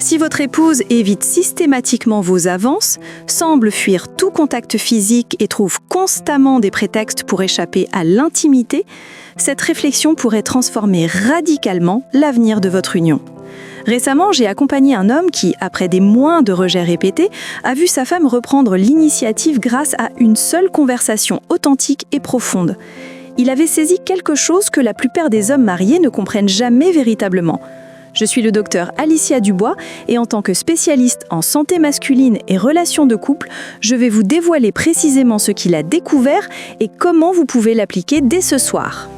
Si votre épouse évite systématiquement vos avances, semble fuir tout contact physique et trouve constamment des prétextes pour échapper à l'intimité, cette réflexion pourrait transformer radicalement l'avenir de votre union. Récemment, j'ai accompagné un homme qui, après des mois de rejets répétés, a vu sa femme reprendre l'initiative grâce à une seule conversation authentique et profonde. Il avait saisi quelque chose que la plupart des hommes mariés ne comprennent jamais véritablement. Je suis le docteur Alicia Dubois et en tant que spécialiste en santé masculine et relations de couple, je vais vous dévoiler précisément ce qu'il a découvert et comment vous pouvez l'appliquer dès ce soir.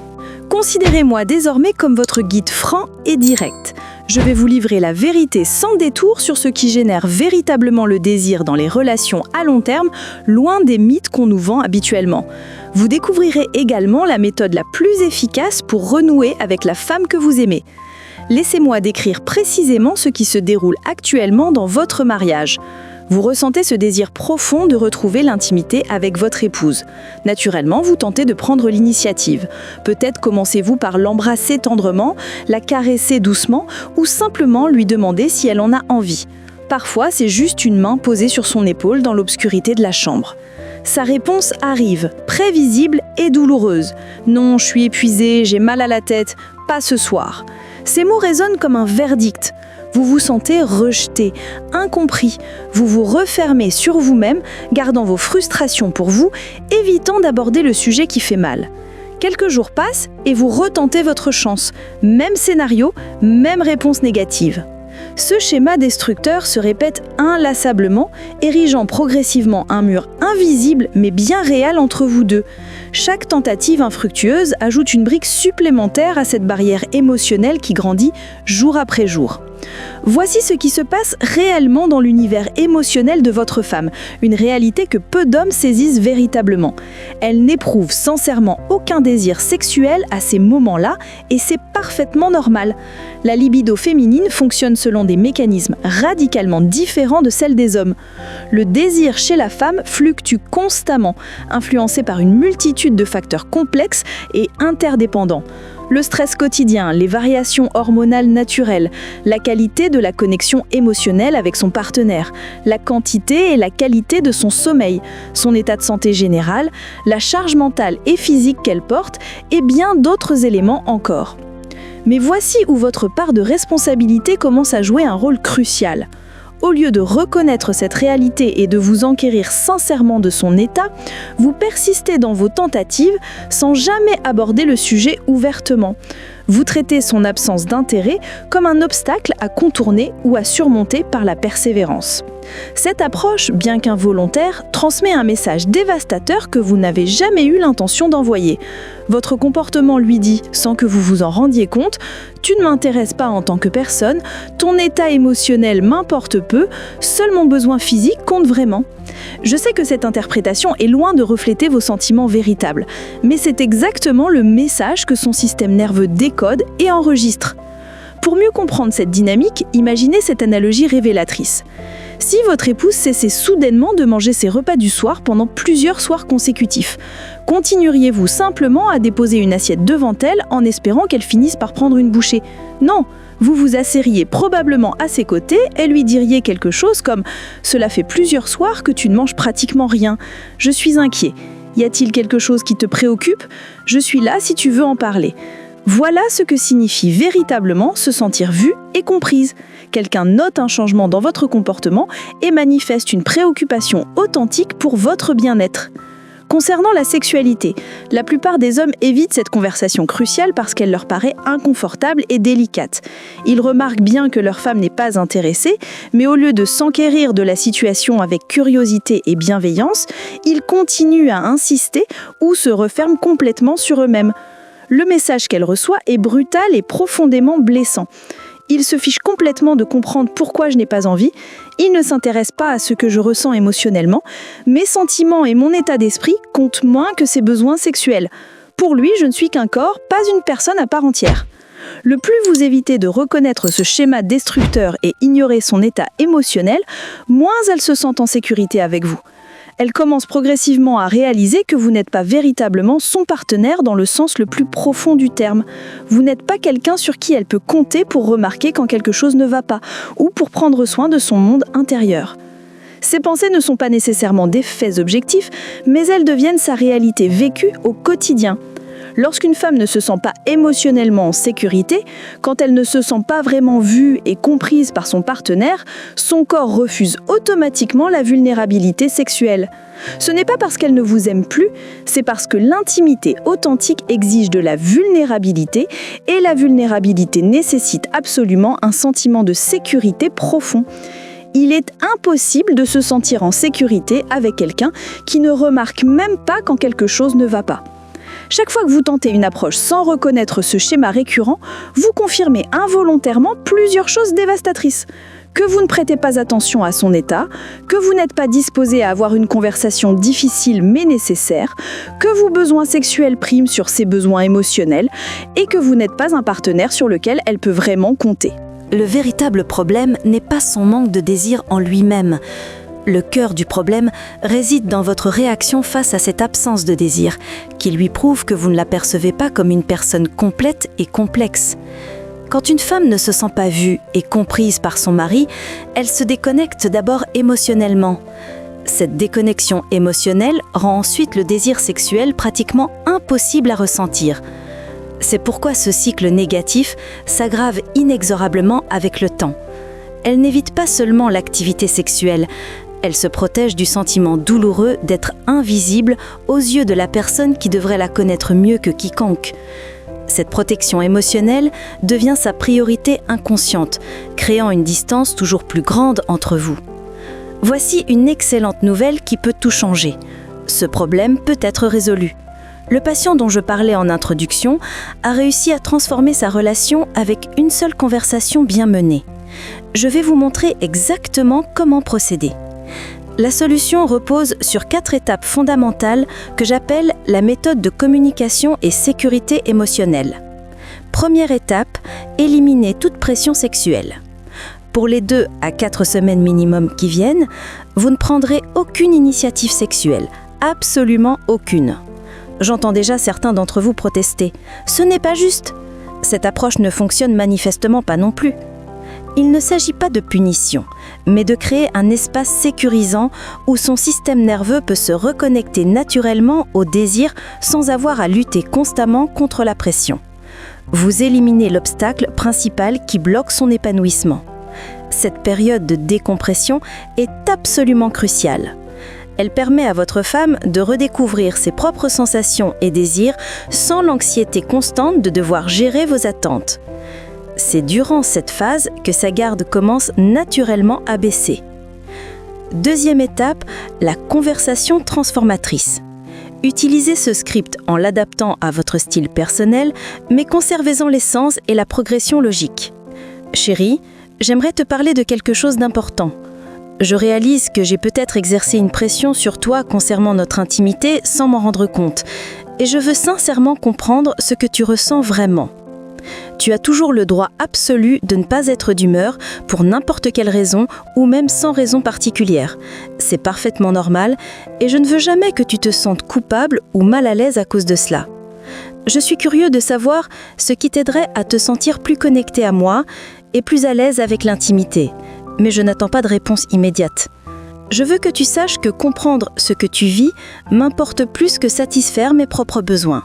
Considérez-moi désormais comme votre guide franc et direct. Je vais vous livrer la vérité sans détour sur ce qui génère véritablement le désir dans les relations à long terme, loin des mythes qu'on nous vend habituellement. Vous découvrirez également la méthode la plus efficace pour renouer avec la femme que vous aimez. Laissez-moi décrire précisément ce qui se déroule actuellement dans votre mariage. Vous ressentez ce désir profond de retrouver l'intimité avec votre épouse. Naturellement, vous tentez de prendre l'initiative. Peut-être commencez-vous par l'embrasser tendrement, la caresser doucement ou simplement lui demander si elle en a envie. Parfois, c'est juste une main posée sur son épaule dans l'obscurité de la chambre. Sa réponse arrive, prévisible et douloureuse. « Non, je suis épuisée, j'ai mal à la tête, pas ce soir ». Ces mots résonnent comme un verdict. Vous vous sentez rejeté, incompris. Vous vous refermez sur vous-même, gardant vos frustrations pour vous, évitant d'aborder le sujet qui fait mal. Quelques jours passent et vous retentez votre chance. Même scénario, même réponse négative. Ce schéma destructeur se répète inlassablement, érigeant progressivement un mur invisible mais bien réel entre vous deux. Chaque tentative infructueuse ajoute une brique supplémentaire à cette barrière émotionnelle qui grandit jour après jour. Voici ce qui se passe réellement dans l'univers émotionnel de votre femme, une réalité que peu d'hommes saisissent véritablement. Elle n'éprouve sincèrement aucun désir sexuel à ces moments-là et c'est parfaitement normal. La libido féminine fonctionne selon des mécanismes radicalement différents de celle des hommes. Le désir chez la femme fluctue constamment, influencé par une multitude de facteurs complexes et interdépendants. Le stress quotidien, les variations hormonales naturelles, la qualité de la connexion émotionnelle avec son partenaire, la quantité et la qualité de son sommeil, son état de santé général, la charge mentale et physique qu'elle porte et bien d'autres éléments encore. Mais voici où votre part de responsabilité commence à jouer un rôle crucial. Au lieu de reconnaître cette réalité et de vous enquérir sincèrement de son état, vous persistez dans vos tentatives sans jamais aborder le sujet ouvertement. Vous traitez son absence d'intérêt comme un obstacle à contourner ou à surmonter par la persévérance. Cette approche, bien qu'involontaire, transmet un message dévastateur que vous n'avez jamais eu l'intention d'envoyer. Votre comportement lui dit, sans que vous vous en rendiez compte, « Tu ne m'intéresses pas en tant que personne, ton état émotionnel m'importe peu, seul mon besoin physique compte vraiment. » Je sais que cette interprétation est loin de refléter vos sentiments véritables, mais c'est exactement le message que son système nerveux décode et enregistre. Pour mieux comprendre cette dynamique, imaginez cette analogie révélatrice. Si votre épouse cessait soudainement de manger ses repas du soir pendant plusieurs soirs consécutifs, continueriez-vous simplement à déposer une assiette devant elle en espérant qu'elle finisse par prendre une bouchée? Non, vous vous asseriez probablement à ses côtés et lui diriez quelque chose comme « Cela fait plusieurs soirs que tu ne manges pratiquement rien. Je suis inquiet. Y a-t-il quelque chose qui te préoccupe? Je suis là si tu veux en parler. » Voilà ce que signifie véritablement se sentir vue et comprise. Quelqu'un note un changement dans votre comportement et manifeste une préoccupation authentique pour votre bien-être. Concernant la sexualité, la plupart des hommes évitent cette conversation cruciale parce qu'elle leur paraît inconfortable et délicate. Ils remarquent bien que leur femme n'est pas intéressée, mais au lieu de s'enquérir de la situation avec curiosité et bienveillance, ils continuent à insister ou se referment complètement sur eux-mêmes. Le message qu'elle reçoit est brutal et profondément blessant. Il se fiche complètement de comprendre pourquoi je n'ai pas envie. Il ne s'intéresse pas à ce que je ressens émotionnellement. Mes sentiments et mon état d'esprit comptent moins que ses besoins sexuels. Pour lui, je ne suis qu'un corps, pas une personne à part entière. Le plus vous évitez de reconnaître ce schéma destructeur et ignorer son état émotionnel, moins elle se sent en sécurité avec vous. Elle commence progressivement à réaliser que vous n'êtes pas véritablement son partenaire dans le sens le plus profond du terme. Vous n'êtes pas quelqu'un sur qui elle peut compter pour remarquer quand quelque chose ne va pas ou pour prendre soin de son monde intérieur. Ces pensées ne sont pas nécessairement des faits objectifs, mais elles deviennent sa réalité vécue au quotidien. Lorsqu'une femme ne se sent pas émotionnellement en sécurité, quand elle ne se sent pas vraiment vue et comprise par son partenaire, son corps refuse automatiquement la vulnérabilité sexuelle. Ce n'est pas parce qu'elle ne vous aime plus, c'est parce que l'intimité authentique exige de la vulnérabilité et la vulnérabilité nécessite absolument un sentiment de sécurité profond. Il est impossible de se sentir en sécurité avec quelqu'un qui ne remarque même pas quand quelque chose ne va pas. Chaque fois que vous tentez une approche sans reconnaître ce schéma récurrent, vous confirmez involontairement plusieurs choses dévastatrices. Que vous ne prêtez pas attention à son état, que vous n'êtes pas disposé à avoir une conversation difficile mais nécessaire, que vos besoins sexuels priment sur ses besoins émotionnels et que vous n'êtes pas un partenaire sur lequel elle peut vraiment compter. Le véritable problème n'est pas son manque de désir en lui-même. Le cœur du problème réside dans votre réaction face à cette absence de désir, qui lui prouve que vous ne la percevez pas comme une personne complète et complexe. Quand une femme ne se sent pas vue et comprise par son mari, elle se déconnecte d'abord émotionnellement. Cette déconnexion émotionnelle rend ensuite le désir sexuel pratiquement impossible à ressentir. C'est pourquoi ce cycle négatif s'aggrave inexorablement avec le temps. Elle n'évite pas seulement l'activité sexuelle, elle se protège du sentiment douloureux d'être invisible aux yeux de la personne qui devrait la connaître mieux que quiconque. Cette protection émotionnelle devient sa priorité inconsciente, créant une distance toujours plus grande entre vous. Voici une excellente nouvelle qui peut tout changer. Ce problème peut être résolu. Le patient dont je parlais en introduction a réussi à transformer sa relation avec une seule conversation bien menée. Je vais vous montrer exactement comment procéder. La solution repose sur 4 étapes fondamentales que j'appelle la méthode de communication et sécurité émotionnelle. Première étape, éliminer toute pression sexuelle. Pour les 2 à 4 semaines minimum qui viennent, vous ne prendrez aucune initiative sexuelle, absolument aucune. J'entends déjà certains d'entre vous protester. Ce n'est pas juste. Cette approche ne fonctionne manifestement pas non plus. Il ne s'agit pas de punition, mais de créer un espace sécurisant où son système nerveux peut se reconnecter naturellement au désir sans avoir à lutter constamment contre la pression. Vous éliminez l'obstacle principal qui bloque son épanouissement. Cette période de décompression est absolument cruciale. Elle permet à votre femme de redécouvrir ses propres sensations et désirs sans l'anxiété constante de devoir gérer vos attentes. C'est durant cette phase que sa garde commence naturellement à baisser. Deuxième étape, la conversation transformatrice. Utilisez ce script en l'adaptant à votre style personnel, mais conservez-en l'essence et la progression logique. Chérie, j'aimerais te parler de quelque chose d'important. Je réalise que j'ai peut-être exercé une pression sur toi concernant notre intimité sans m'en rendre compte, et je veux sincèrement comprendre ce que tu ressens vraiment. Tu as toujours le droit absolu de ne pas être d'humeur pour n'importe quelle raison ou même sans raison particulière. C'est parfaitement normal et je ne veux jamais que tu te sentes coupable ou mal à l'aise à cause de cela. Je suis curieux de savoir ce qui t'aiderait à te sentir plus connecté à moi et plus à l'aise avec l'intimité, mais je n'attends pas de réponse immédiate. Je veux que tu saches que comprendre ce que tu vis m'importe plus que satisfaire mes propres besoins.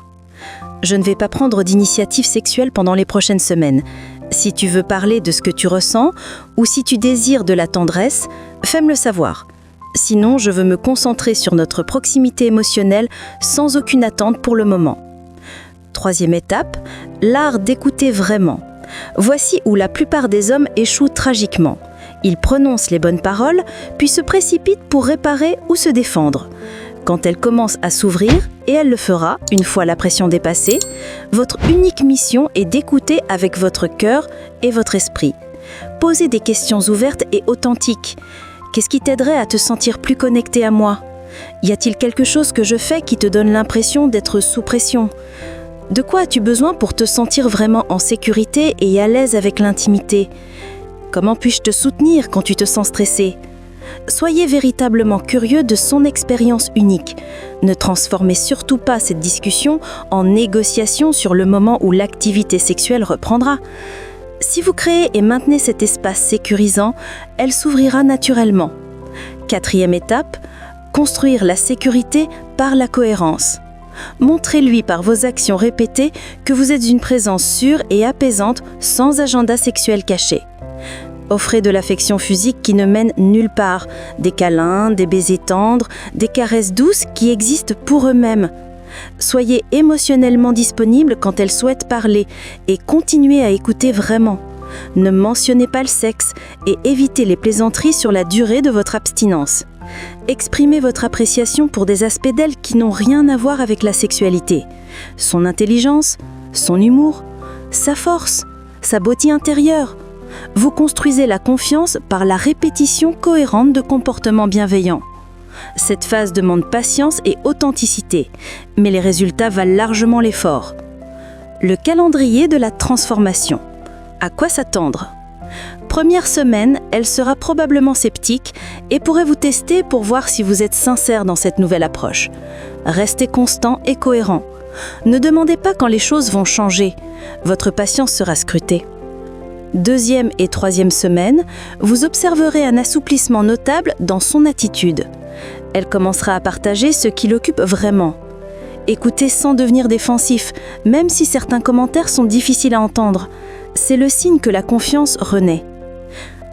Je ne vais pas prendre d'initiative sexuelle pendant les prochaines semaines. Si tu veux parler de ce que tu ressens ou si tu désires de la tendresse, fais-me le savoir. Sinon, je veux me concentrer sur notre proximité émotionnelle sans aucune attente pour le moment. Troisième étape, l'art d'écouter vraiment. Voici où la plupart des hommes échouent tragiquement. Ils prononcent les bonnes paroles, puis se précipitent pour réparer ou se défendre. Quand elle commence à s'ouvrir, et elle le fera une fois la pression dépassée, votre unique mission est d'écouter avec votre cœur et votre esprit. Posez des questions ouvertes et authentiques. Qu'est-ce qui t'aiderait à te sentir plus connecté à moi ? Y a-t-il quelque chose que je fais qui te donne l'impression d'être sous pression ? De quoi as-tu besoin pour te sentir vraiment en sécurité et à l'aise avec l'intimité ? Comment puis-je te soutenir quand tu te sens stressé ? Soyez véritablement curieux de son expérience unique. Ne transformez surtout pas cette discussion en négociation sur le moment où l'activité sexuelle reprendra. Si vous créez et maintenez cet espace sécurisant, elle s'ouvrira naturellement. 4e étape, construire la sécurité par la cohérence. Montrez-lui par vos actions répétées que vous êtes une présence sûre et apaisante sans agenda sexuel caché. Offrez de l'affection physique qui ne mène nulle part, des câlins, des baisers tendres, des caresses douces qui existent pour eux-mêmes. Soyez émotionnellement disponible quand elle souhaite parler et continuez à écouter vraiment. Ne mentionnez pas le sexe et évitez les plaisanteries sur la durée de votre abstinence. Exprimez votre appréciation pour des aspects d'elle qui n'ont rien à voir avec la sexualité. Son intelligence, son humour, sa force, sa beauté intérieure. Vous construisez la confiance par la répétition cohérente de comportements bienveillants. Cette phase demande patience et authenticité, mais les résultats valent largement l'effort. Le calendrier de la transformation. À quoi s'attendre ? Première semaine, elle sera probablement sceptique et pourrait vous tester pour voir si vous êtes sincère dans cette nouvelle approche. Restez constant et cohérent. Ne demandez pas quand les choses vont changer. Votre patience sera scrutée. 2e et 3e semaine, vous observerez un assouplissement notable dans son attitude. Elle commencera à partager ce qui l'occupe vraiment. Écoutez sans devenir défensif, même si certains commentaires sont difficiles à entendre. C'est le signe que la confiance renaît.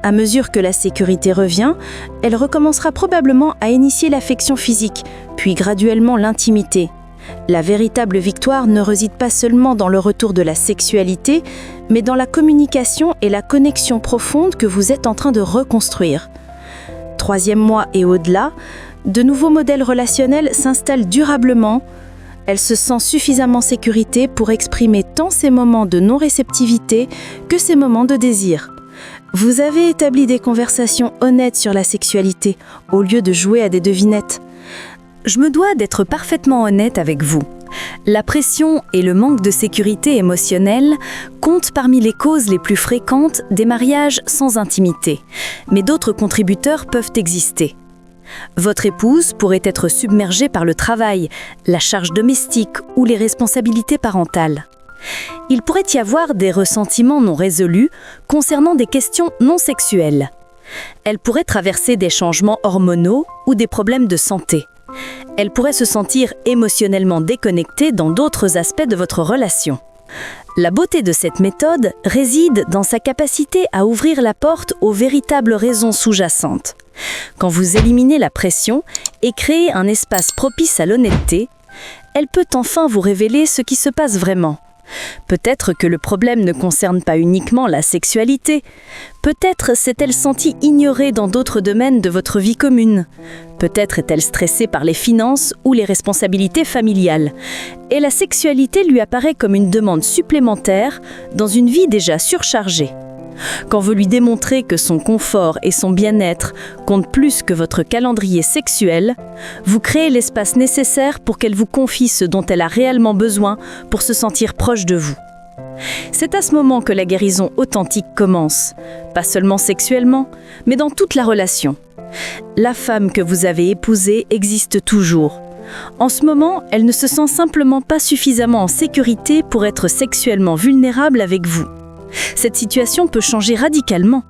À mesure que la sécurité revient, elle recommencera probablement à initier l'affection physique, puis graduellement l'intimité. La véritable victoire ne réside pas seulement dans le retour de la sexualité, mais dans la communication et la connexion profonde que vous êtes en train de reconstruire. 3e mois et au-delà, de nouveaux modèles relationnels s'installent durablement. Elle se sent suffisamment sécurité pour exprimer tant ses moments de non-réceptivité que ses moments de désir. Vous avez établi des conversations honnêtes sur la sexualité, au lieu de jouer à des devinettes. Je me dois d'être parfaitement honnête avec vous. La pression et le manque de sécurité émotionnelle comptent parmi les causes les plus fréquentes des mariages sans intimité, mais d'autres contributeurs peuvent exister. Votre épouse pourrait être submergée par le travail, la charge domestique ou les responsabilités parentales. Il pourrait y avoir des ressentiments non résolus concernant des questions non sexuelles. Elle pourrait traverser des changements hormonaux ou des problèmes de santé. Elle pourrait se sentir émotionnellement déconnectée dans d'autres aspects de votre relation. La beauté de cette méthode réside dans sa capacité à ouvrir la porte aux véritables raisons sous-jacentes. Quand vous éliminez la pression et créez un espace propice à l'honnêteté, elle peut enfin vous révéler ce qui se passe vraiment. Peut-être que le problème ne concerne pas uniquement la sexualité. Peut-être s'est-elle sentie ignorée dans d'autres domaines de votre vie commune. Peut-être est-elle stressée par les finances ou les responsabilités familiales. Et la sexualité lui apparaît comme une demande supplémentaire dans une vie déjà surchargée. Quand vous lui démontrez que son confort et son bien-être comptent plus que votre calendrier sexuel, vous créez l'espace nécessaire pour qu'elle vous confie ce dont elle a réellement besoin pour se sentir proche de vous. C'est à ce moment que la guérison authentique commence, pas seulement sexuellement, mais dans toute la relation. La femme que vous avez épousée existe toujours. En ce moment, elle ne se sent simplement pas suffisamment en sécurité pour être sexuellement vulnérable avec vous. Cette situation peut changer radicalement.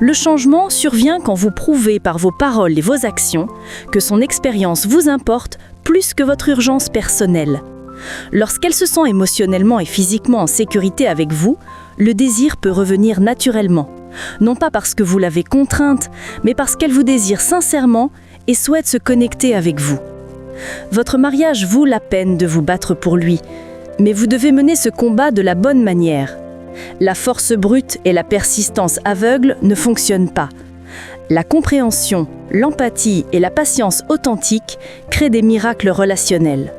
Le changement survient quand vous prouvez par vos paroles et vos actions que son expérience vous importe plus que votre urgence personnelle. Lorsqu'elle se sent émotionnellement et physiquement en sécurité avec vous, le désir peut revenir naturellement. Non pas parce que vous l'avez contrainte, mais parce qu'elle vous désire sincèrement et souhaite se connecter avec vous. Votre mariage vaut la peine de vous battre pour lui, mais vous devez mener ce combat de la bonne manière. La force brute et la persistance aveugle ne fonctionnent pas. La compréhension, l'empathie et la patience authentique créent des miracles relationnels.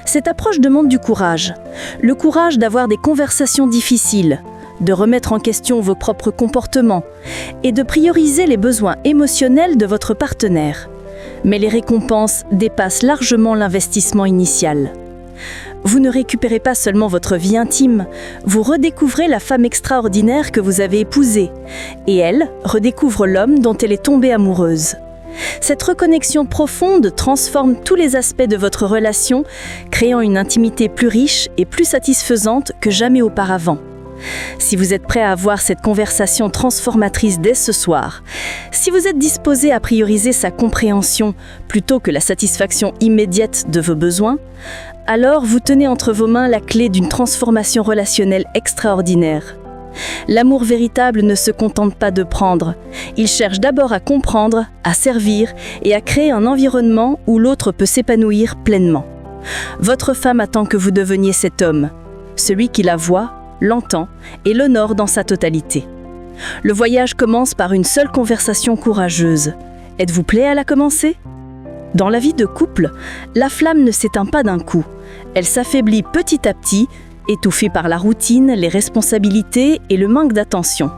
Cette approche demande du courage. Le courage d'avoir des conversations difficiles, de remettre en question vos propres comportements et de prioriser les besoins émotionnels de votre partenaire. Mais les récompenses dépassent largement l'investissement initial. Vous ne récupérez pas seulement votre vie intime, vous redécouvrez la femme extraordinaire que vous avez épousée, et elle redécouvre l'homme dont elle est tombée amoureuse. Cette reconnexion profonde transforme tous les aspects de votre relation, créant une intimité plus riche et plus satisfaisante que jamais auparavant. Si vous êtes prêt à avoir cette conversation transformatrice dès ce soir, si vous êtes disposé à prioriser sa compréhension plutôt que la satisfaction immédiate de vos besoins, alors vous tenez entre vos mains la clé d'une transformation relationnelle extraordinaire. L'amour véritable ne se contente pas de prendre, il cherche d'abord à comprendre, à servir et à créer un environnement où l'autre peut s'épanouir pleinement. Votre femme attend que vous deveniez cet homme, celui qui la voit, l'entend et l'honore dans sa totalité. Le voyage commence par une seule conversation courageuse. Êtes-vous prêt à la commencer ? Dans la vie de couple, la flamme ne s'éteint pas d'un coup. Elle s'affaiblit petit à petit, étouffée par la routine, les responsabilités et le manque d'attention.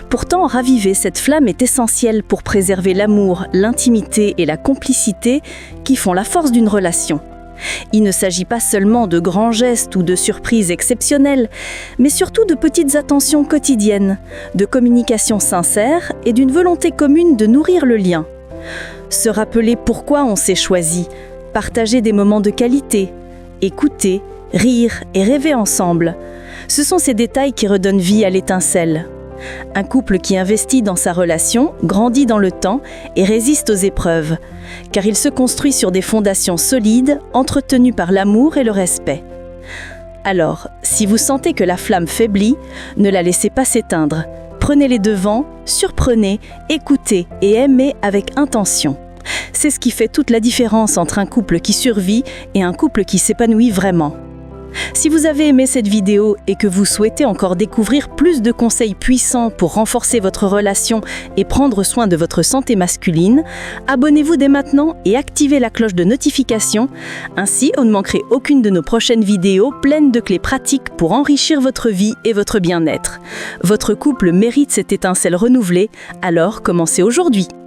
Pourtant, raviver cette flamme est essentiel pour préserver l'amour, l'intimité et la complicité qui font la force d'une relation. Il ne s'agit pas seulement de grands gestes ou de surprises exceptionnelles, mais surtout de petites attentions quotidiennes, de communication sincère et d'une volonté commune de nourrir le lien. Se rappeler pourquoi on s'est choisi, partager des moments de qualité, écouter, rire et rêver ensemble. Ce sont ces détails qui redonnent vie à l'étincelle. Un couple qui investit dans sa relation grandit dans le temps et résiste aux épreuves, car il se construit sur des fondations solides, entretenues par l'amour et le respect. Alors, si vous sentez que la flamme faiblit, ne la laissez pas s'éteindre. Prenez les devants, surprenez, écoutez et aimez avec intention. C'est ce qui fait toute la différence entre un couple qui survit et un couple qui s'épanouit vraiment. Si vous avez aimé cette vidéo et que vous souhaitez encore découvrir plus de conseils puissants pour renforcer votre relation et prendre soin de votre santé masculine, abonnez-vous dès maintenant et activez la cloche de notification. Ainsi, vous ne manquerez aucune de nos prochaines vidéos pleines de clés pratiques pour enrichir votre vie et votre bien-être. Votre couple mérite cette étincelle renouvelée, alors commencez aujourd'hui.